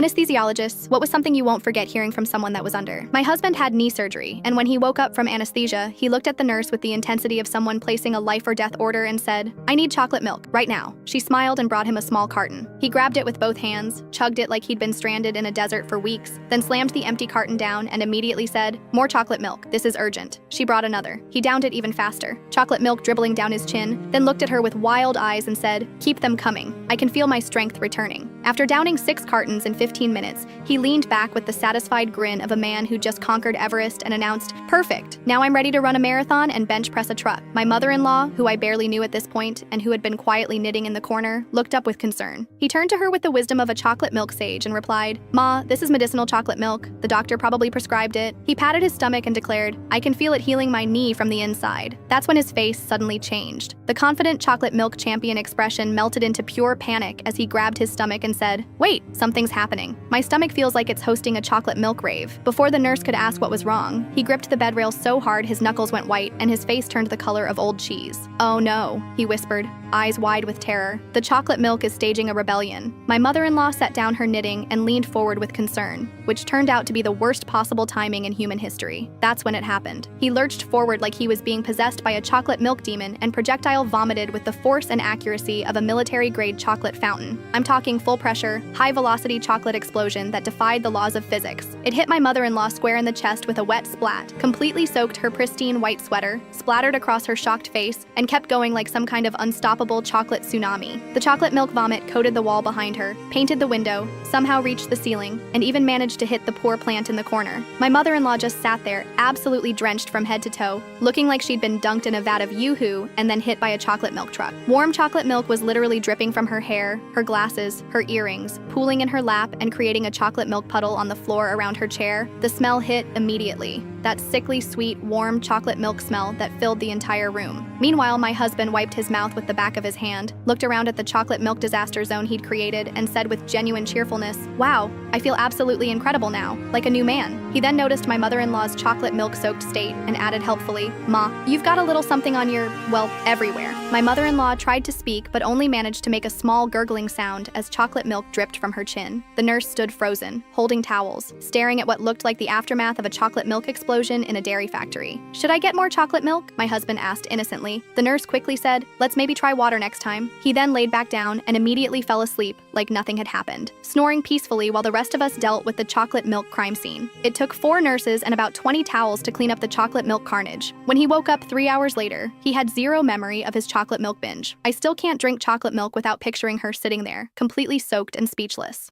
Anesthesiologists, what was something you won't forget hearing from someone that was under? My husband had knee surgery, and when he woke up from anesthesia, he looked at the nurse with the intensity of someone placing a life or death order and said, "I need chocolate milk, right now." She smiled and brought him a small carton. He grabbed it with both hands, chugged it like he'd been stranded in a desert for weeks, then slammed the empty carton down and immediately said, "More chocolate milk, this is urgent." She brought another. He downed it even faster, chocolate milk dribbling down his chin, then looked at her with wild eyes and said, "Keep them coming. I can feel my strength returning." After downing 6 cartons in 15 minutes, he leaned back with the satisfied grin of a man who just conquered Everest and announced, "Perfect. Now I'm ready to run a marathon and bench press a truck." My mother-in-law, who I barely knew at this point and who had been quietly knitting in the corner, looked up with concern. He turned to her with the wisdom of a chocolate milk sage and replied, "Ma, this is medicinal chocolate milk. The doctor probably prescribed it." He patted his stomach and declared, "I can feel it healing my knee from the inside." That's when his face suddenly changed. The confident chocolate milk champion expression melted into pure panic as he grabbed his stomach and said, "Wait, something's happening. My stomach feels like it's hosting a chocolate milk rave." Before the nurse could ask what was wrong, he gripped the bed rail so hard his knuckles went white and his face turned the color of old cheese. "Oh no," he whispered, eyes wide with terror. "The chocolate milk is staging a rebellion." My mother-in-law set down her knitting and leaned forward with concern, which turned out to be the worst possible timing in human history. That's when it happened. He lurched forward like he was being possessed by a chocolate milk demon and projectile vomited with the force and accuracy of a military-grade chocolate fountain. I'm talking full pressure, high-velocity chocolate explosion that defied the laws of physics. It hit my mother-in-law square in the chest with a wet splat, completely soaked her pristine white sweater, splattered across her shocked face, and kept going like some kind of unstoppable chocolate tsunami. The chocolate milk vomit coated the wall behind her, painted the window, somehow reached the ceiling, and even managed to hit the poor plant in the corner. My mother-in-law just sat there, absolutely drenched from head to toe, looking like she'd been dunked in a vat of Yoo-hoo and then hit by a chocolate milk truck. Warm chocolate milk was literally dripping from her hair, her glasses, her earrings, pooling in her lap and creating a chocolate milk puddle on the floor around her chair. The smell hit immediately. That sickly sweet, warm chocolate milk smell that filled the entire room. Meanwhile, my husband wiped his mouth with the back of his hand, looked around at the chocolate milk disaster zone he'd created, and said with genuine cheerfulness, "Wow, I feel absolutely incredible now, like a new man." He then noticed my mother-in-law's chocolate milk-soaked state and added helpfully, "Ma, you've got a little something on your, well, everywhere." My mother-in-law tried to speak but only managed to make a small gurgling sound as chocolate milk dripped from her chin. The nurse stood frozen, holding towels, staring at what looked like the aftermath of a chocolate milk explosion in a dairy factory. "Should I get more chocolate milk?" my husband asked innocently. The nurse quickly said, "Let's maybe try water next time." He then laid back down and immediately fell asleep like nothing had happened, snoring peacefully while the rest of us dealt with the chocolate milk crime scene. It took 4 nurses and about 20 towels to clean up the chocolate milk carnage. When he woke up 3 hours later, he had zero memory of his chocolate milk binge. I still can't drink chocolate milk without picturing her sitting there, completely soaked and speechless.